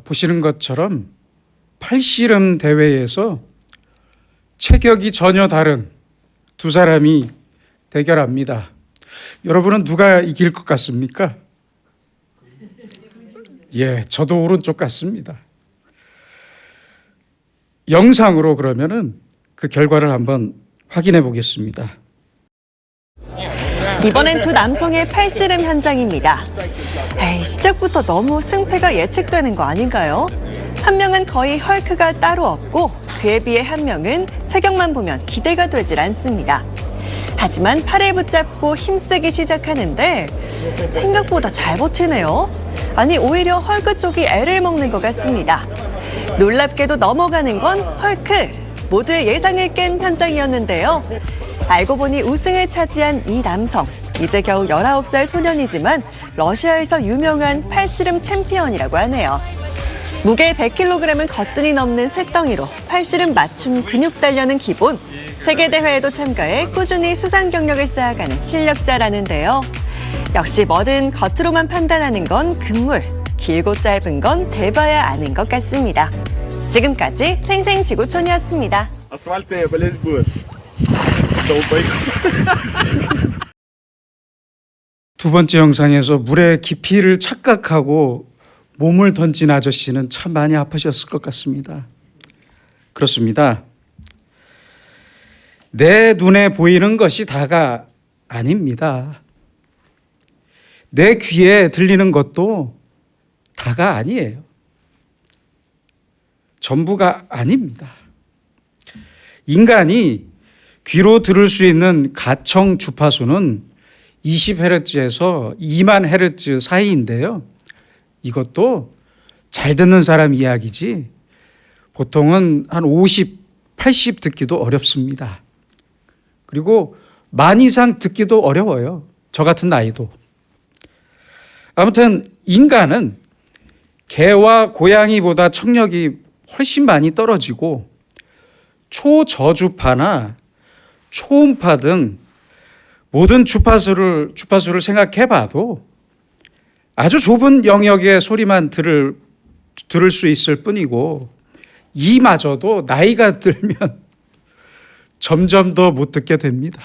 보시는 것처럼 팔씨름 대회에서 체격이 전혀 다른 두 사람이 대결합니다. 여러분은 누가 이길 것 같습니까? 예, 저도 오른쪽 같습니다. 영상으로 그러면은 그 결과를 한번 확인해 보겠습니다. 이번엔 두 남성의 팔씨름 현장입니다. 시작부터 너무 승패가 예측되는 거 아닌가요? 한 명은 거의 헐크가 따로 없고 그에 비해 한 명은 체격만 보면 기대가 되질 않습니다. 하지만 팔을 붙잡고 힘쓰기 시작하는데 생각보다 잘 버티네요. 아니, 오히려 헐크 쪽이 애를 먹는 것 같습니다. 놀랍게도 넘어가는 건 헐크. 모두의 예상을 깬 현장이었는데요. 알고 보니 우승을 차지한 이 남성. 이제 겨우 19살 소년이지만 러시아에서 유명한 팔씨름 챔피언이라고 하네요. 무게 100kg은 거뜬히 넘는 쇳덩이로 팔씨름 맞춤 근육 단련은 기본. 세계대회에도 참가해 꾸준히 수상 경력을 쌓아가는 실력자라는데요. 역시 뭐든 겉으로만 판단하는 건 금물. 길고 짧은 건 대봐야 아는 것 같습니다. 지금까지 생생지구촌이었습니다. 두 번째 영상에서 물의 깊이를 착각하고 몸을 던진 아저씨는 참 많이 아프셨을 것 같습니다. 그렇습니다. 내 눈에 보이는 것이 다가 아닙니다. 내 귀에 들리는 것도 다가 아니에요. 전부가 아닙니다. 인간이 귀로 들을 수 있는 가청 주파수는 20Hz에서 2만 Hz 사이인데요. 이것도 잘 듣는 사람 이야기지 보통은 한 50, 80 듣기도 어렵습니다. 그리고 만 이상 듣기도 어려워요. 저 같은 나이도. 아무튼 인간은 개와 고양이보다 청력이 훨씬 많이 떨어지고 초저주파나 초음파 등 모든 주파수를 생각해봐도 아주 좁은 영역의 소리만 들을 수 있을 뿐이고 이마저도 나이가 들면 점점 더 못 듣게 됩니다.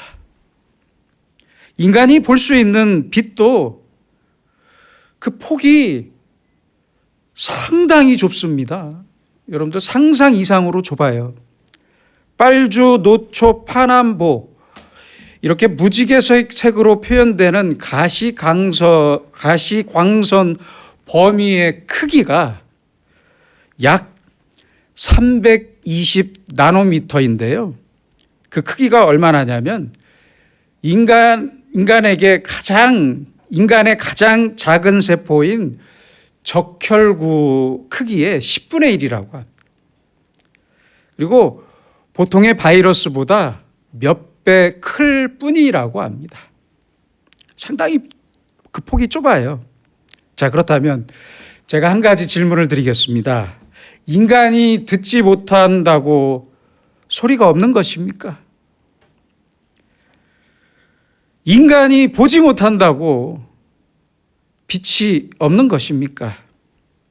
인간이 볼 수 있는 빛도 그 폭이 상당히 좁습니다. 여러분들 상상 이상으로 좁아요. 빨주, 노초, 파남보 이렇게 무지개색으로 표현되는 가시광선 범위의 크기가 약 320 나노미터인데요. 그 크기가 얼마나냐면 인간의 가장 작은 세포인 적혈구 크기의 10분의 1이라고 합니다. 그리고 보통의 바이러스보다 몇 배 클 뿐이라고 합니다. 상당히 그 폭이 좁아요. 자, 그렇다면 제가 한 가지 질문을 드리겠습니다. 인간이 듣지 못한다고 소리가 없는 것입니까? 인간이 보지 못한다고 빛이 없는 것입니까?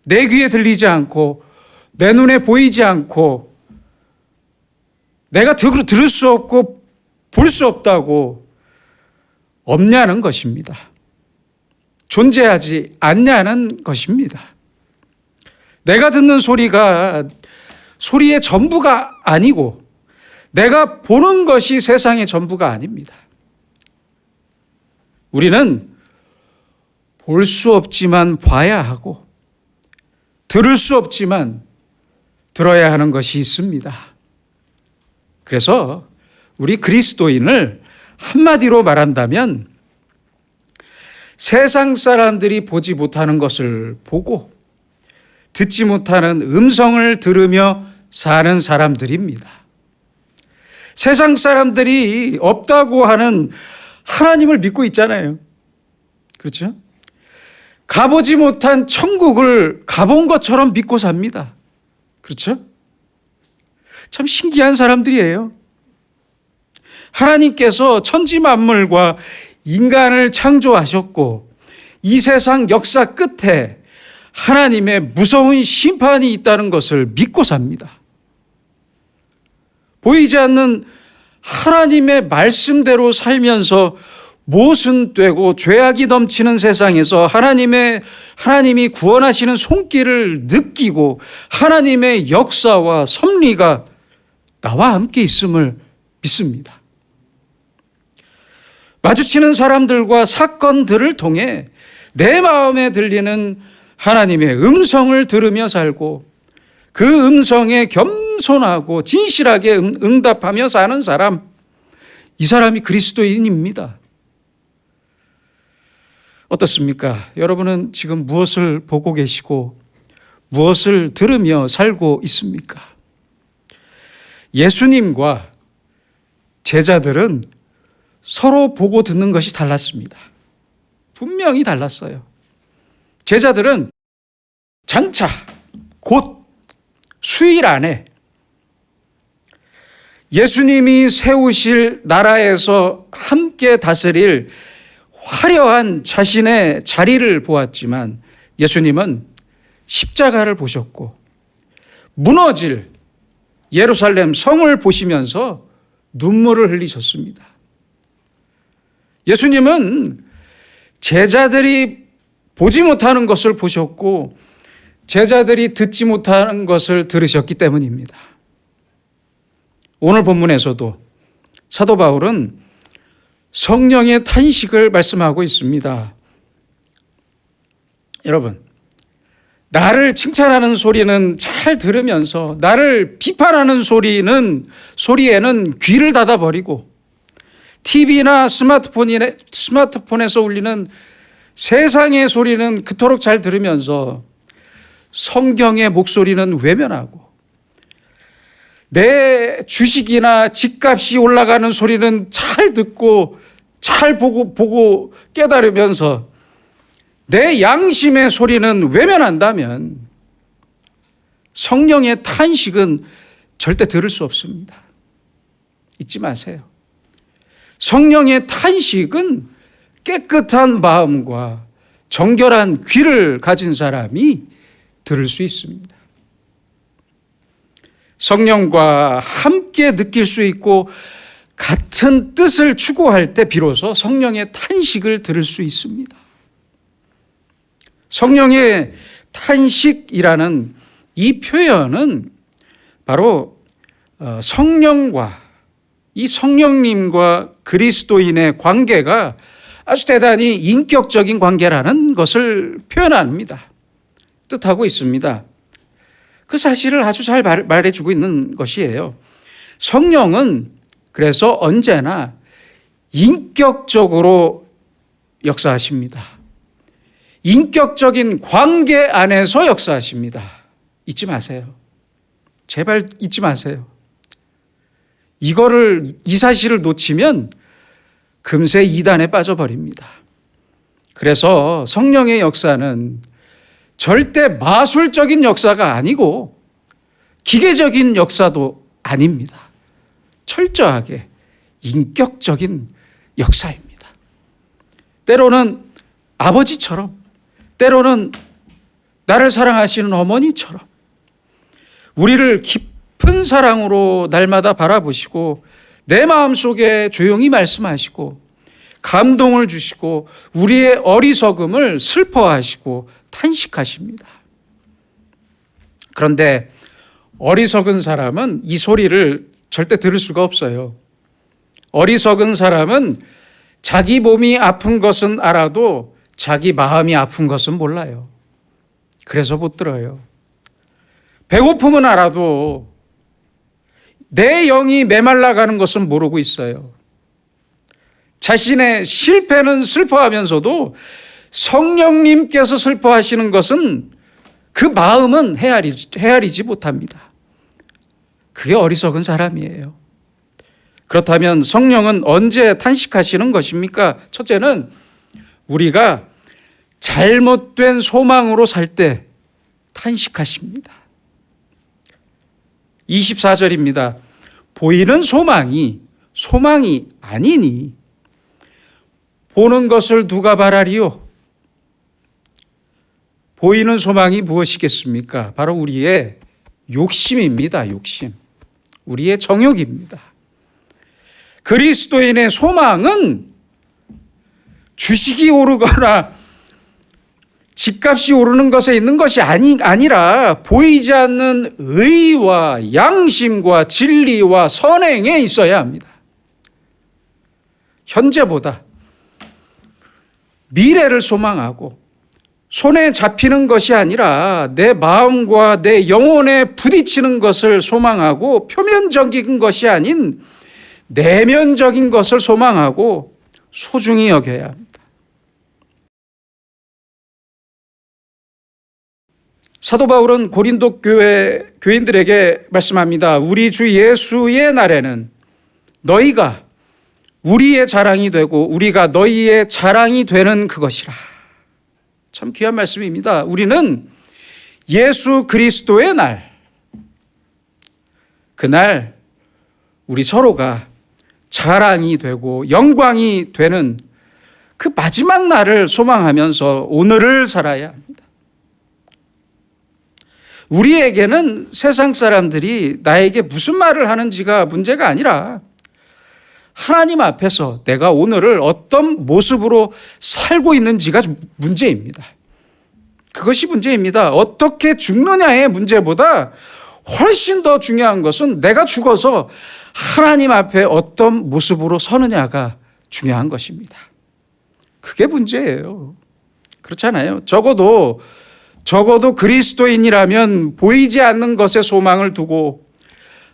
내 귀에 들리지 않고 내 눈에 보이지 않고 내가 들을 수 없고 볼 수 없다고 없냐는 것입니다. 존재하지 않냐는 것입니다. 내가 듣는 소리가 소리의 전부가 아니고 내가 보는 것이 세상의 전부가 아닙니다. 우리는 볼 수 없지만 봐야 하고 들을 수 없지만 들어야 하는 것이 있습니다. 그래서 우리 그리스도인을 한마디로 말한다면 세상 사람들이 보지 못하는 것을 보고 듣지 못하는 음성을 들으며 사는 사람들입니다. 세상 사람들이 없다고 하는 하나님을 믿고 있잖아요. 그렇죠? 가보지 못한 천국을 가본 것처럼 믿고 삽니다. 그렇죠? 참 신기한 사람들이에요. 하나님께서 천지 만물과 인간을 창조하셨고 이 세상 역사 끝에 하나님의 무서운 심판이 있다는 것을 믿고 삽니다. 보이지 않는 하나님의 말씀대로 살면서 모순되고 죄악이 넘치는 세상에서 하나님이 구원하시는 손길을 느끼고 하나님의 역사와 섭리가 나와 함께 있음을 믿습니다. 마주치는 사람들과 사건들을 통해 내 마음에 들리는 하나님의 음성을 들으며 살고 그 음성에 겸손하고 진실하게 응답하며 사는 사람, 이 사람이 그리스도인입니다. 어떻습니까? 여러분은 지금 무엇을 보고 계시고 무엇을 들으며 살고 있습니까? 예수님과 제자들은 서로 보고 듣는 것이 달랐습니다. 분명히 달랐어요. 제자들은 장차 곧 수일 안에 예수님이 세우실 나라에서 함께 다스릴 화려한 자신의 자리를 보았지만 예수님은 십자가를 보셨고 무너질 예루살렘 성을 보시면서 눈물을 흘리셨습니다. 예수님은 제자들이 보지 못하는 것을 보셨고 제자들이 듣지 못하는 것을 들으셨기 때문입니다. 오늘 본문에서도 사도 바울은 성령의 탄식을 말씀하고 있습니다. 여러분, 나를 칭찬하는 소리는 잘 들으면서 나를 비판하는 소리에는 귀를 닫아버리고 TV나 스마트폰에서 울리는 세상의 소리는 그토록 잘 들으면서 성경의 목소리는 외면하고 내 주식이나 집값이 올라가는 소리는 잘 듣고 잘 보고 깨달으면서 내 양심의 소리는 외면한다면 성령의 탄식은 절대 들을 수 없습니다. 잊지 마세요. 성령의 탄식은 깨끗한 마음과 정결한 귀를 가진 사람이 들을 수 있습니다. 성령과 함께 느낄 수 있고 같은 뜻을 추구할 때 비로소 성령의 탄식을 들을 수 있습니다. 성령의 탄식이라는 이 표현은 바로 성령과 이 성령님과 그리스도인의 관계가 아주 대단히 인격적인 관계라는 것을 표현합니다. 뜻하고 있습니다. 그 사실을 아주 잘 말해주고 있는 것이에요. 성령은 그래서 언제나 인격적으로 역사하십니다. 인격적인 관계 안에서 역사하십니다. 잊지 마세요. 제발 잊지 마세요. 이 사실을 놓치면 금세 이단에 빠져버립니다. 그래서 성령의 역사는 절대 마술적인 역사가 아니고 기계적인 역사도 아닙니다. 철저하게 인격적인 역사입니다. 때로는 아버지처럼, 때로는 나를 사랑하시는 어머니처럼 우리를 깊은 사랑으로 날마다 바라보시고 내 마음속에 조용히 말씀하시고 감동을 주시고 우리의 어리석음을 슬퍼하시고 탄식하십니다. 그런데 어리석은 사람은 이 소리를 절대 들을 수가 없어요. 어리석은 사람은 자기 몸이 아픈 것은 알아도 자기 마음이 아픈 것은 몰라요. 그래서 못 들어요. 배고픔은 알아도 내 영이 메말라가는 것은 모르고 있어요. 자신의 실패는 슬퍼하면서도 성령님께서 슬퍼하시는 것은 그 마음은 헤아리지 못합니다. 그게 어리석은 사람이에요. 그렇다면 성령은 언제 탄식하시는 것입니까? 첫째는 우리가 잘못된 소망으로 살 때 탄식하십니다. 24절입니다. 보이는 소망이 아니니 보는 것을 누가 바라리요? 보이는 소망이 무엇이겠습니까? 바로 우리의 욕심입니다. 욕심. 우리의 정욕입니다. 그리스도인의 소망은 주식이 오르거나 집값이 오르는 것에 있는 것이 아니라 보이지 않는 의와 양심과 진리와 선행에 있어야 합니다. 현재보다 미래를 소망하고 손에 잡히는 것이 아니라 내 마음과 내 영혼에 부딪히는 것을 소망하고 표면적인 것이 아닌 내면적인 것을 소망하고 소중히 여겨야 합니다. 사도 바울은 고린도 교회 교인들에게 말씀합니다. 우리 주 예수의 날에는 너희가 우리의 자랑이 되고 우리가 너희의 자랑이 되는 그것이라. 참 귀한 말씀입니다. 우리는 예수 그리스도의 날, 그날 우리 서로가 자랑이 되고 영광이 되는 그 마지막 날을 소망하면서 오늘을 살아야 합니다. 우리에게는 세상 사람들이 나에게 무슨 말을 하는지가 문제가 아니라 하나님 앞에서 내가 오늘을 어떤 모습으로 살고 있는지가 문제입니다. 그것이 문제입니다. 어떻게 죽느냐의 문제보다 훨씬 더 중요한 것은 내가 죽어서 하나님 앞에 어떤 모습으로 서느냐가 중요한 것입니다. 그게 문제예요. 그렇잖아요. 적어도 그리스도인이라면 보이지 않는 것에 소망을 두고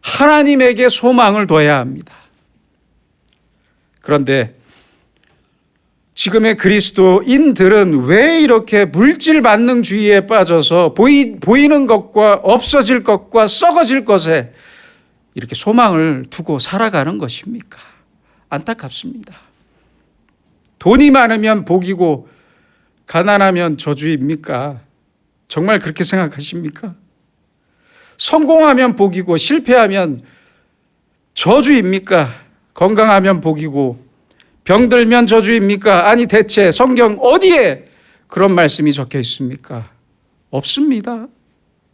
하나님에게 소망을 둬야 합니다. 그런데 지금의 그리스도인들은 왜 이렇게 물질 만능주의에 빠져서 보이는 것과 없어질 것과 썩어질 것에 이렇게 소망을 두고 살아가는 것입니까? 안타깝습니다. 돈이 많으면 복이고 가난하면 저주입니까? 정말 그렇게 생각하십니까? 성공하면 복이고 실패하면 저주입니까? 건강하면 복이고 병들면 저주입니까? 아니 대체 성경 어디에 그런 말씀이 적혀 있습니까? 없습니다.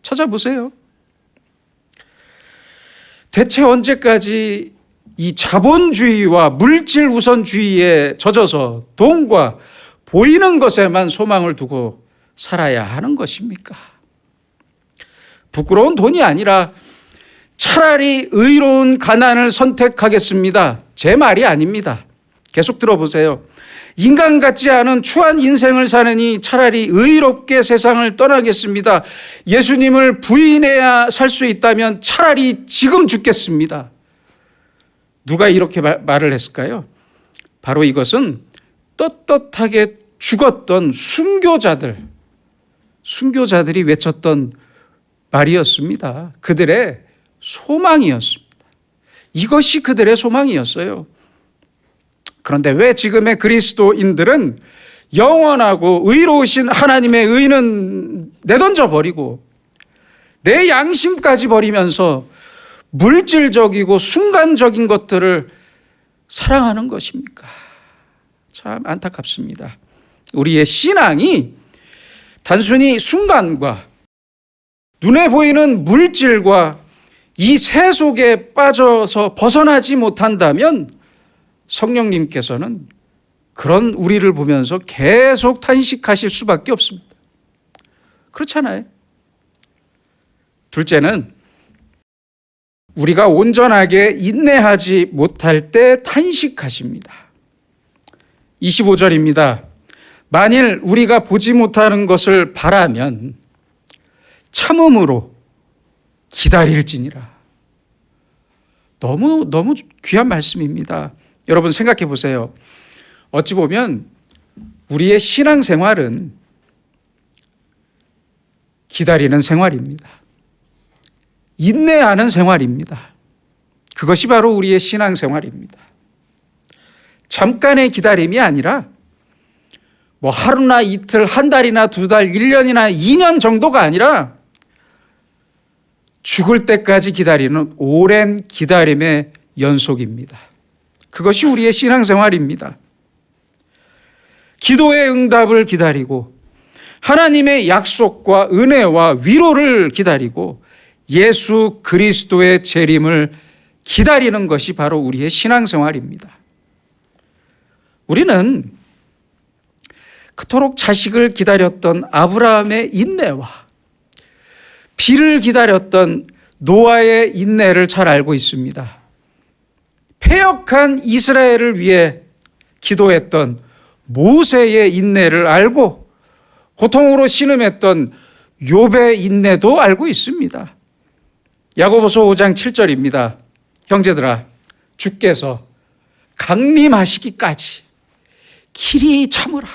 찾아보세요. 대체 언제까지 이 자본주의와 물질 우선주의에 젖어서 돈과 보이는 것에만 소망을 두고 살아야 하는 것입니까? 부끄러운 돈이 아니라 차라리 의로운 가난을 선택하겠습니다. 제 말이 아닙니다. 계속 들어보세요. 인간 같지 않은 추한 인생을 사느니 차라리 의롭게 세상을 떠나겠습니다. 예수님을 부인해야 살 수 있다면 차라리 지금 죽겠습니다. 누가 이렇게 말을 했을까요? 바로 이것은 떳떳하게 죽었던 순교자들이 외쳤던 말이었습니다. 그들의 소망이었습니다. 이것이 그들의 소망이었어요. 그런데 왜 지금의 그리스도인들은 영원하고 의로우신 하나님의 의는 내던져 버리고 내 양심까지 버리면서 물질적이고 순간적인 것들을 사랑하는 것입니까? 참 안타깝습니다. 우리의 신앙이 단순히 순간과 눈에 보이는 물질과 이 세 속에 빠져서 벗어나지 못한다면 성령님께서는 그런 우리를 보면서 계속 탄식하실 수밖에 없습니다. 그렇잖아요. 둘째는 우리가 온전하게 인내하지 못할 때 탄식하십니다. 25절입니다. 만일 우리가 보지 못하는 것을 바라면 참음으로 기다릴지니라. 너무 귀한 말씀입니다. 여러분 생각해 보세요. 어찌 보면 우리의 신앙생활은 기다리는 생활입니다. 인내하는 생활입니다. 그것이 바로 우리의 신앙생활입니다. 잠깐의 기다림이 아니라 뭐 하루나 이틀, 한 달이나 두 달, 1년이나 2년 정도가 아니라 죽을 때까지 기다리는 오랜 기다림의 연속입니다. 그것이 우리의 신앙생활입니다. 기도의 응답을 기다리고 하나님의 약속과 은혜와 위로를 기다리고 예수 그리스도의 재림을 기다리는 것이 바로 우리의 신앙생활입니다. 우리는 그토록 자식을 기다렸던 아브라함의 인내와 비를 기다렸던 노아의 인내를 잘 알고 있습니다. 패역한 이스라엘을 위해 기도했던 모세의 인내를 알고 고통으로 신음했던 욥의 인내도 알고 있습니다. 야고보서 5장 7절입니다. 형제들아, 주께서 강림하시기까지 길이 참으라.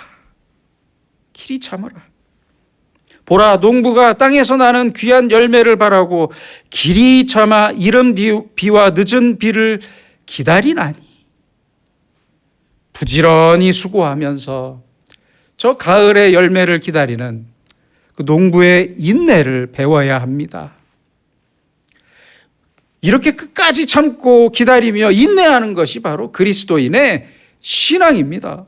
길이 참으라. 보라, 농부가 땅에서 나는 귀한 열매를 바라고 길이 참아 이른 비와 늦은 비를 기다리나니 부지런히 수고하면서 저 가을의 열매를 기다리는 그 농부의 인내를 배워야 합니다. 이렇게 끝까지 참고 기다리며 인내하는 것이 바로 그리스도인의 신앙입니다.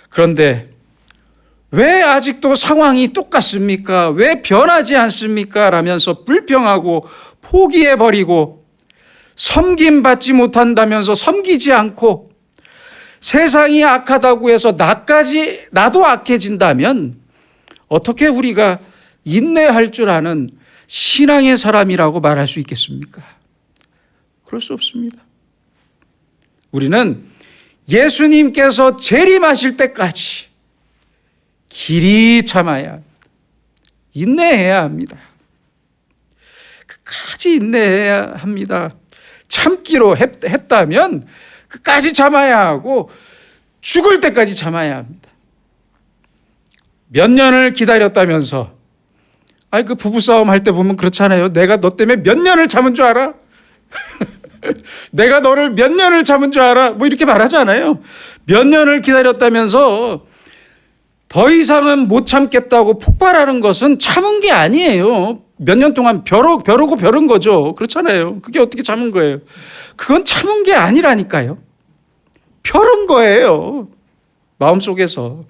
그런데 왜 아직도 상황이 똑같습니까? 왜 변하지 않습니까? 라면서 불평하고 포기해버리고 섬김받지 못한다면서 섬기지 않고 세상이 악하다고 해서 나도 악해진다면 어떻게 우리가 인내할 줄 아는 신앙의 사람이라고 말할 수 있겠습니까? 그럴 수 없습니다. 우리는 예수님께서 재림하실 때까지 길이 참아야 합니다. 인내해야 합니다. 끝까지 인내해야 합니다. 참기로 했다면 끝까지 참아야 하고 죽을 때까지 참아야 합니다. 몇 년을 기다렸다면서 그 부부싸움 할 때 보면 그렇잖아요. 내가 너 때문에 몇 년을 참은 줄 알아? 내가 너를 몇 년을 참은 줄 알아? 뭐 이렇게 말하잖아요. 몇 년을 기다렸다면서 더 이상은 못 참겠다고 폭발하는 것은 참은 게 아니에요. 몇 년 동안 벼르고 벼른 거죠. 그렇잖아요. 그게 어떻게 참은 거예요? 그건 참은 게 아니라니까요. 벼른 거예요. 마음속에서.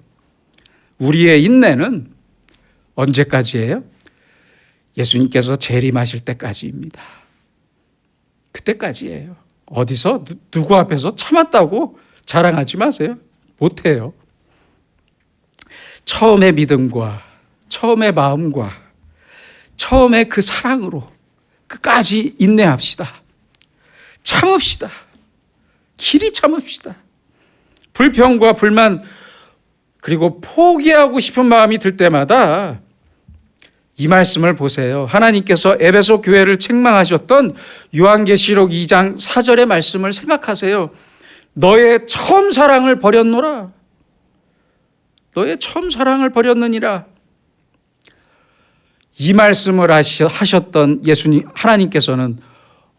우리의 인내는 언제까지예요? 예수님께서 재림하실 때까지입니다. 그때까지예요. 어디서 누구 앞에서 참았다고 자랑하지 마세요. 못해요. 처음의 믿음과 처음의 마음과 처음의 그 사랑으로 끝까지 인내합시다. 참읍시다. 길이 참읍시다. 불평과 불만 그리고 포기하고 싶은 마음이 들 때마다 이 말씀을 보세요. 하나님께서 에베소 교회를 책망하셨던 요한계시록 2장 4절의 말씀을 생각하세요. 너의 처음 사랑을 버렸노라. 너의 처음 사랑을 버렸느니라. 이 말씀을 하셨던 예수님 하나님께서는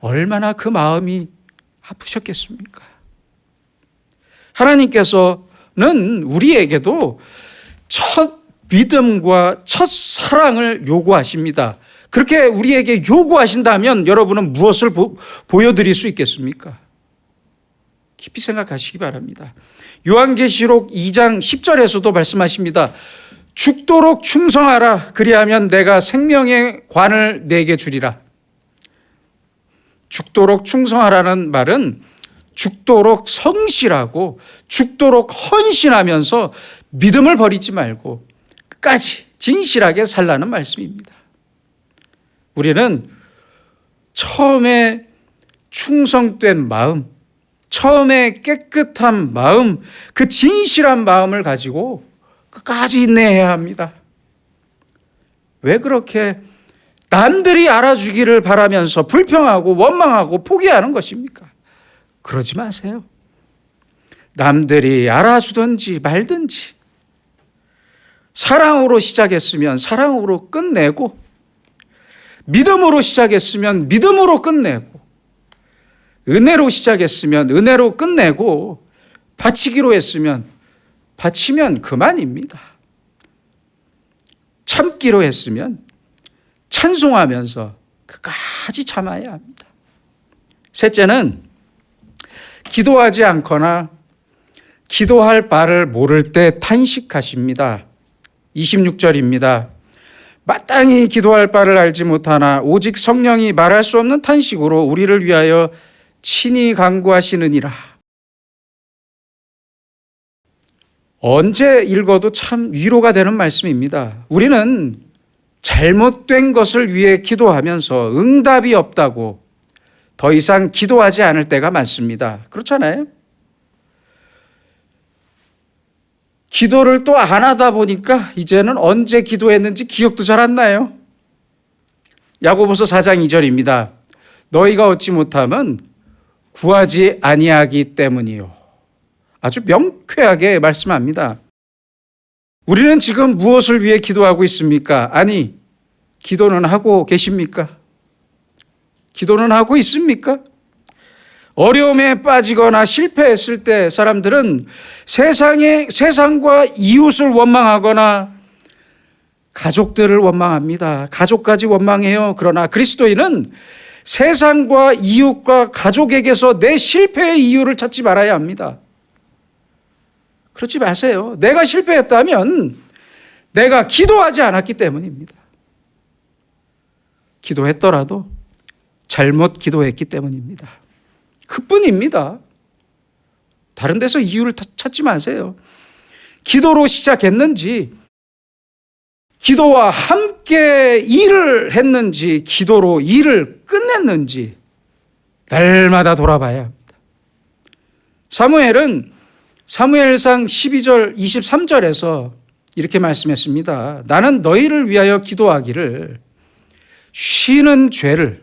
얼마나 그 마음이 아프셨겠습니까? 하나님께서는 우리에게도 첫 믿음과 첫 사랑을 요구하십니다. 그렇게 우리에게 요구하신다면 여러분은 무엇을 보여드릴 수 있겠습니까? 깊이 생각하시기 바랍니다. 요한계시록 2장 10절에서도 말씀하십니다. 죽도록 충성하라. 그리하면 내가 생명의 관을 내게 주리라. 죽도록 충성하라는 말은 죽도록 성실하고 죽도록 헌신하면서 믿음을 버리지 말고 끝까지 진실하게 살라는 말씀입니다. 우리는 처음에 충성된 마음, 처음에 깨끗한 마음, 그 진실한 마음을 가지고 끝까지 인내해야 합니다. 왜 그렇게 남들이 알아주기를 바라면서 불평하고 원망하고 포기하는 것입니까? 그러지 마세요. 남들이 알아주든지 말든지 사랑으로 시작했으면 사랑으로 끝내고 믿음으로 시작했으면 믿음으로 끝내고 은혜로 시작했으면 은혜로 끝내고 바치기로 했으면 바치면 그만입니다. 참기로 했으면 찬송하면서 끝까지 참아야 합니다. 셋째는 기도하지 않거나 기도할 바를 모를 때 탄식하십니다. 26절입니다. 마땅히 기도할 바를 알지 못하나 오직 성령이 말할 수 없는 탄식으로 우리를 위하여 친히 간구하시느니라. 언제 읽어도 참 위로가 되는 말씀입니다. 우리는 잘못된 것을 위해 기도하면서 응답이 없다고 더 이상 기도하지 않을 때가 많습니다. 그렇잖아요? 기도를 또 안 하다 보니까 이제는 언제 기도했는지 기억도 잘 안 나요. 야고보서 4장 2절입니다. 너희가 얻지 못함은 구하지 아니하기 때문이요. 아주 명쾌하게 말씀합니다. 우리는 지금 무엇을 위해 기도하고 있습니까? 아니, 기도는 하고 계십니까? 기도는 하고 있습니까? 어려움에 빠지거나 실패했을 때 사람들은 세상과 이웃을 원망하거나 가족들을 원망합니다. 가족까지 원망해요. 그러나 그리스도인은 세상과 이웃과 가족에게서 내 실패의 이유를 찾지 말아야 합니다. 그렇지 마세요. 내가 실패했다면 내가 기도하지 않았기 때문입니다. 기도했더라도 잘못 기도했기 때문입니다. 그뿐입니다. 다른 데서 이유를 찾지 마세요. 기도로 시작했는지, 기도와 함께 일을 했는지, 기도로 일을 끝냈는지 날마다 돌아봐야 합니다. 사무엘은 사무엘상 12절 23절에서 이렇게 말씀했습니다. 나는 너희를 위하여 기도하기를 쉬는 죄를,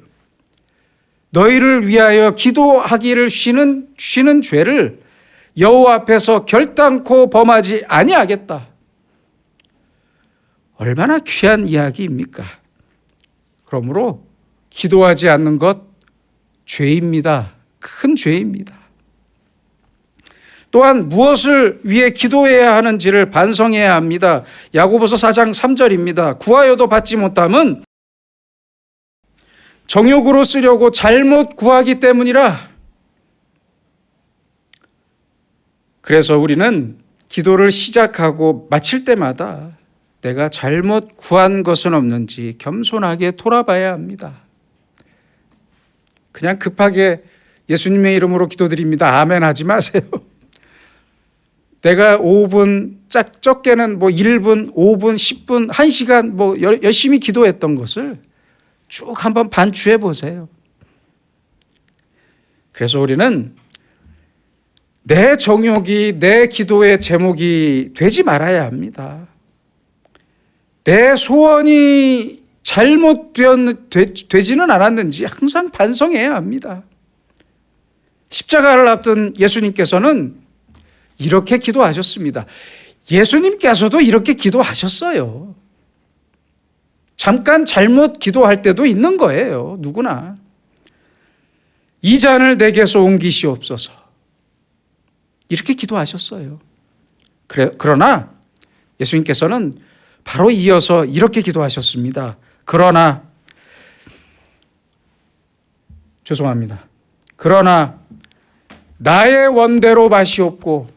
너희를 위하여 기도하기를 쉬는 죄를 여호와 앞에서 결단코 범하지 아니하겠다. 얼마나 귀한 이야기입니까? 그러므로 기도하지 않는 것 죄입니다. 큰 죄입니다. 또한 무엇을 위해 기도해야 하는지를 반성해야 합니다. 야고보서 4장 3절입니다. 구하여도 받지 못함은 정욕으로 쓰려고 잘못 구하기 때문이라. 그래서 우리는 기도를 시작하고 마칠 때마다 내가 잘못 구한 것은 없는지 겸손하게 돌아봐야 합니다. 그냥 급하게 예수님의 이름으로 기도드립니다. 아멘 하지 마세요. 내가 5분, 적게는 1분, 5분, 10분, 1시간 열심히 기도했던 것을 쭉 한번 반추해 보세요. 그래서 우리는 내 정욕이 내 기도의 제목이 되지 말아야 합니다. 내 소원이 잘못되지는 않았는지 항상 반성해야 합니다. 십자가를 앞둔 예수님께서는 이렇게 기도하셨습니다. 예수님께서도 이렇게 기도하셨어요. 잠깐 잘못 기도할 때도 있는 거예요. 누구나. 이 잔을 내게서 옮기시옵소서. 이렇게 기도하셨어요. 그러나 예수님께서는 바로 이어서 이렇게 기도하셨습니다. 그러나 나의 원대로 마시옵고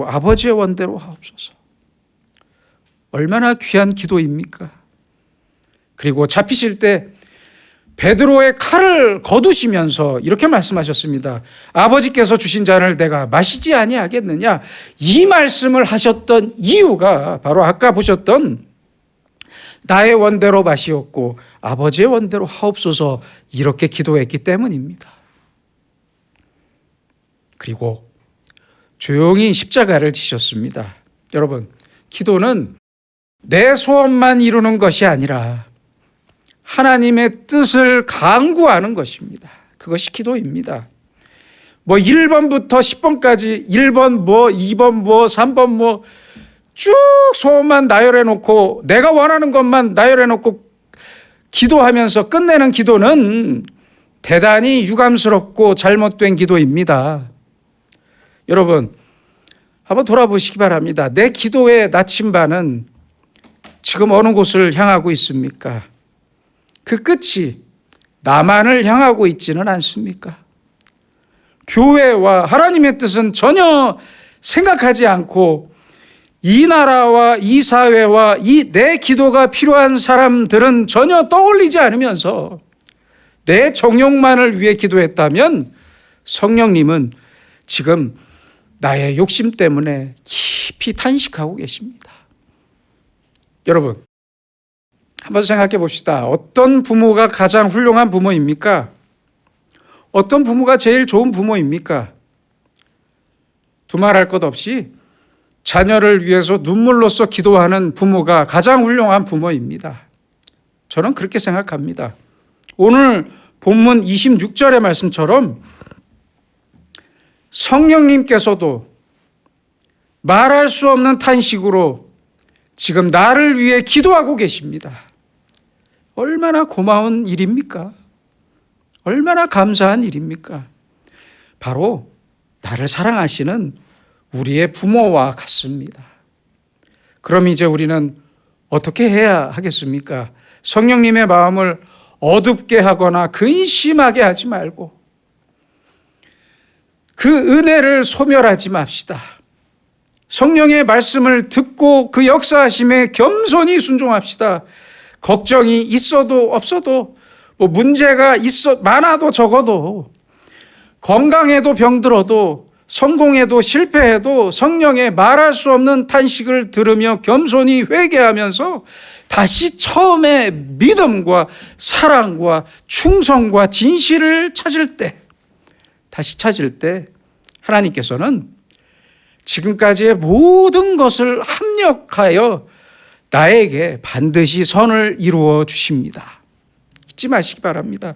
아버지의 원대로 하옵소서. 얼마나 귀한 기도입니까? 그리고 잡히실 때 베드로의 칼을 거두시면서 이렇게 말씀하셨습니다. 아버지께서 주신 잔을 내가 마시지 아니하겠느냐. 이 말씀을 하셨던 이유가 바로 아까 보셨던 나의 원대로 마시옵고 아버지의 원대로 하옵소서 이렇게 기도했기 때문입니다. 그리고 조용히 십자가를 지셨습니다. 여러분, 기도는 내 소원만 이루는 것이 아니라 하나님의 뜻을 강구하는 것입니다. 그것이 기도입니다. 1번부터 10번까지 1번 2번 3번 쭉 소원만 나열해 놓고 내가 원하는 것만 나열해 놓고 기도하면서 끝내는 기도는 대단히 유감스럽고 잘못된 기도입니다. 여러분, 한번 돌아보시기 바랍니다. 내 기도의 나침반은 지금 어느 곳을 향하고 있습니까? 그 끝이 나만을 향하고 있지는 않습니까? 교회와 하나님의 뜻은 전혀 생각하지 않고 이 나라와 이 사회와 이 내 기도가 필요한 사람들은 전혀 떠올리지 않으면서 내 정욕만을 위해 기도했다면 성령님은 지금 나의 욕심 때문에 깊이 탄식하고 계십니다. 여러분, 한번 생각해 봅시다. 어떤 부모가 가장 훌륭한 부모입니까? 어떤 부모가 제일 좋은 부모입니까? 두말할 것 없이 자녀를 위해서 눈물로써 기도하는 부모가 가장 훌륭한 부모입니다. 저는 그렇게 생각합니다. 오늘 본문 26절의 말씀처럼 성령님께서도 말할 수 없는 탄식으로 지금 나를 위해 기도하고 계십니다. 얼마나 고마운 일입니까? 얼마나 감사한 일입니까? 바로 나를 사랑하시는 우리의 부모와 같습니다. 그럼 이제 우리는 어떻게 해야 하겠습니까? 성령님의 마음을 어둡게 하거나 근심하게 하지 말고 그 은혜를 소멸하지 맙시다. 성령의 말씀을 듣고 그 역사하심에 겸손히 순종합시다. 걱정이 있어도 없어도 문제가 많아도 적어도 건강해도 병들어도 성공해도 실패해도 성령의 말할 수 없는 탄식을 들으며 겸손히 회개하면서 다시 처음의 믿음과 사랑과 충성과 진실을 다시 찾을 때 하나님께서는 지금까지의 모든 것을 합력하여 나에게 반드시 선을 이루어 주십니다. 잊지 마시기 바랍니다.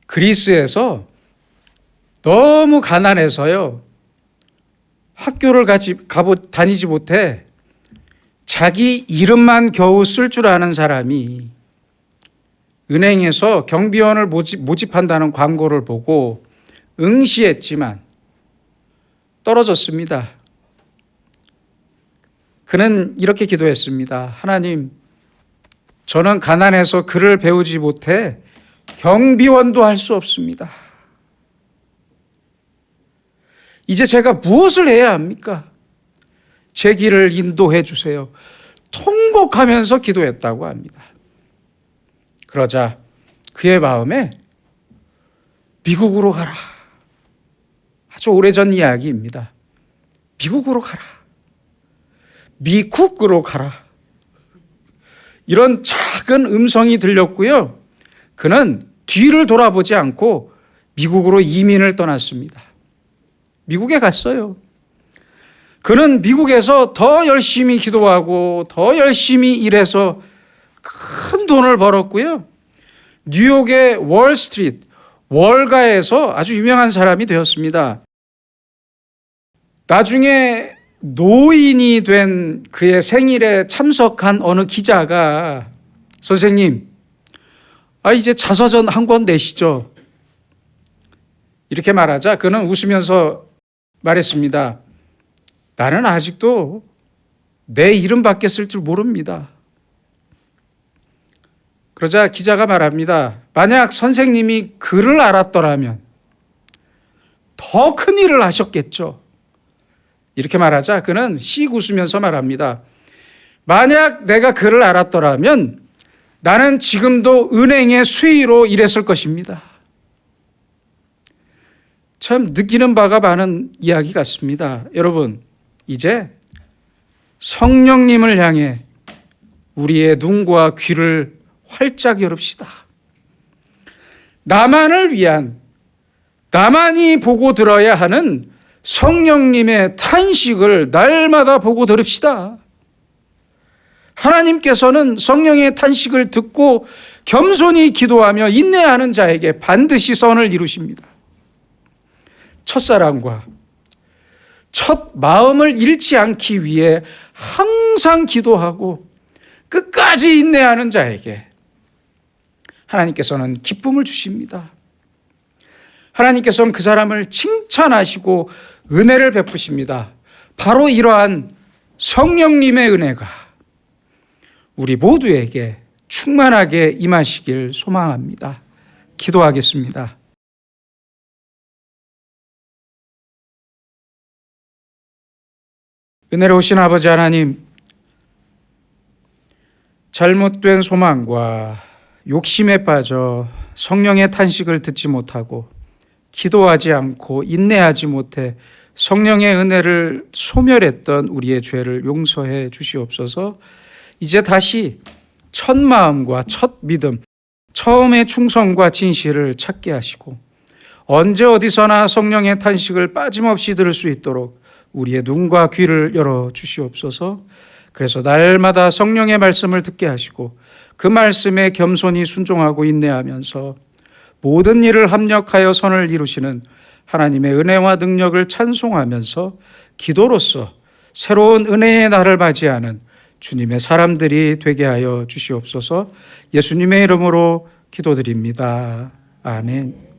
그리스에서 너무 가난해서요, 학교를 다니지 못해 자기 이름만 겨우 쓸 줄 아는 사람이 은행에서 경비원을 모집한다는 광고를 보고 응시했지만 떨어졌습니다. 그는 이렇게 기도했습니다. 하나님, 저는 가난해서 글을 배우지 못해 경비원도 할 수 없습니다. 이제 제가 무엇을 해야 합니까? 제 길을 인도해 주세요. 통곡하면서 기도했다고 합니다. 그러자 그의 마음에 미국으로 가라. 아주 오래전 이야기입니다. 미국으로 가라. 미국으로 가라. 이런 작은 음성이 들렸고요. 그는 뒤를 돌아보지 않고 미국으로 이민을 떠났습니다. 미국에 갔어요. 그는 미국에서 더 열심히 기도하고 더 열심히 일해서 큰 돈을 벌었고요. 뉴욕의 월스트리트, 월가에서 아주 유명한 사람이 되었습니다. 나중에 노인이 된 그의 생일에 참석한 어느 기자가 선생님, 이제 자서전 한 권 내시죠. 이렇게 말하자 그는 웃으면서 말했습니다. 나는 아직도 내 이름밖에 쓸 줄 모릅니다. 그러자 기자가 말합니다. 만약 선생님이 글을 알았더라면 더 큰 일을 하셨겠죠. 이렇게 말하자 그는 씩 웃으면서 말합니다. 만약 내가 글을 알았더라면 나는 지금도 은행의 수의로 일했을 것입니다. 참 느끼는 바가 많은 이야기 같습니다. 여러분, 이제 성령님을 향해 우리의 눈과 귀를 활짝 열읍시다. 나만을 위한, 나만이 보고 들어야 하는 성령님의 탄식을 날마다 보고 들읍시다. 하나님께서는 성령의 탄식을 듣고 겸손히 기도하며 인내하는 자에게 반드시 선을 이루십니다. 첫사랑과 첫 마음을 잃지 않기 위해 항상 기도하고 끝까지 인내하는 자에게 하나님께서는 기쁨을 주십니다. 하나님께서는 그 사람을 칭찬하시고 은혜를 베푸십니다. 바로 이러한 성령님의 은혜가 우리 모두에게 충만하게 임하시길 소망합니다. 기도하겠습니다. 은혜로우신 아버지 하나님, 잘못된 소망과 욕심에 빠져 성령의 탄식을 듣지 못하고 기도하지 않고 인내하지 못해 성령의 은혜를 소멸했던 우리의 죄를 용서해 주시옵소서. 이제 다시 첫 마음과 첫 믿음, 처음의 충성과 진실을 찾게 하시고 언제 어디서나 성령의 탄식을 빠짐없이 들을 수 있도록 우리의 눈과 귀를 열어 주시옵소서. 그래서 날마다 성령의 말씀을 듣게 하시고 그 말씀에 겸손히 순종하고 인내하면서 모든 일을 합력하여 선을 이루시는 하나님의 은혜와 능력을 찬송하면서 기도로서 새로운 은혜의 날을 맞이하는 주님의 사람들이 되게 하여 주시옵소서. 예수님의 이름으로 기도드립니다. 아멘.